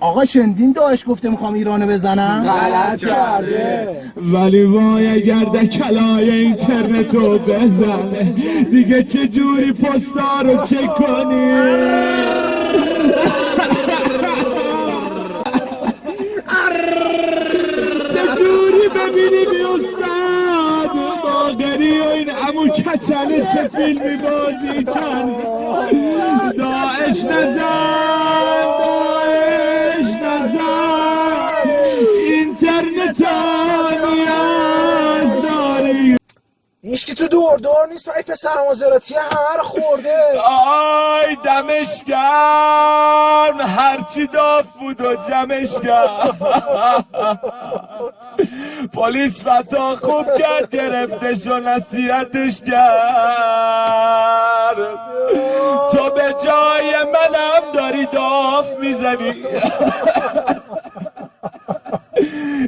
آقا شندین داعش گفته میخوام ایرانو بزنم؟ غلط کرده. ولی وای اگر در کلای اینترنتو بزنه دیگه چه جوری پستا رو چک کنی؟ چه جوری ببینی استاد باقری و این عمو کچله چه فیلمی بازی کرد؟ داعش نزن اینترنت نیاز داری. هیچکی تو دور نیست، پایپ سرمازراتی هر خورده. آی دمش گرم هرچی داف بود و جمش کرد. پلیس فتا خوب کرد گرفتش و نصیحتش کرد. تو به جای منم داری داف میزنی.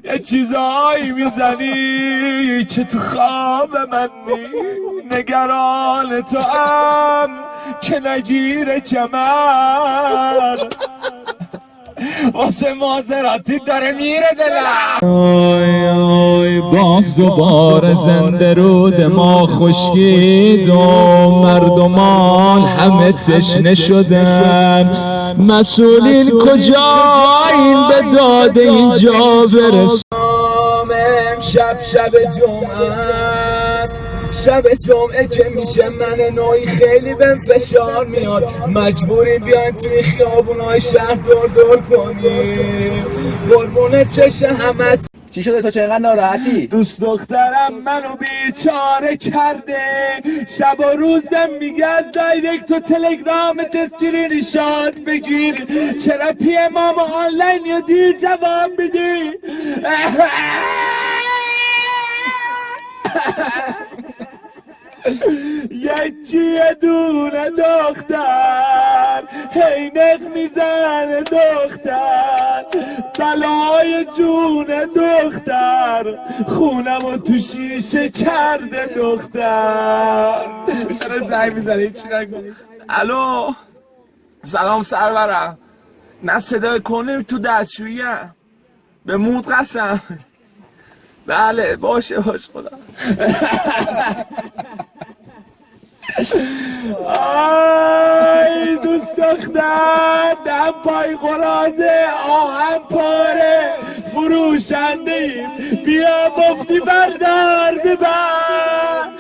یه چیزایی میزنی که تو خواب من نگران تو هم که نگیره کمر. واسه مازراتی داره میره دلم. آی آی باز دوباره زنده رود ما خشکید و مردمان همه تشنه شدن. مسئولین کجایین به داد اینجا برسن؟ امشب شب جمعه است، شب جمعه که میشه من نوعی خیلی بهم فشار میاد، مجبوری بیاین توی خیابونای شهر دور کنیم قربون چش همه. چی شده تو چقدر ناراحتی؟ دوست دخترم منو بیچاره کرده، شب و روز بهم میگه از دایرکت و تلگرامت اسکرین شات بگیر. چرا پی مام آنلاین یا دیر جواب میدی؟ یه دونه دختر حینق میزنه دختر، بلای جون دختر خونمو تو شیشه کرده دختر. چرا زنگ میزنه هیچی نگو. الو سلام سرورم، نه صدای کنه تو دستشوییم به مود قسم. بله باشه خدا. آی دوست دختر دم پای قرازه آهن پاره فروشنده ایم، بیا مفتی بردار ببر.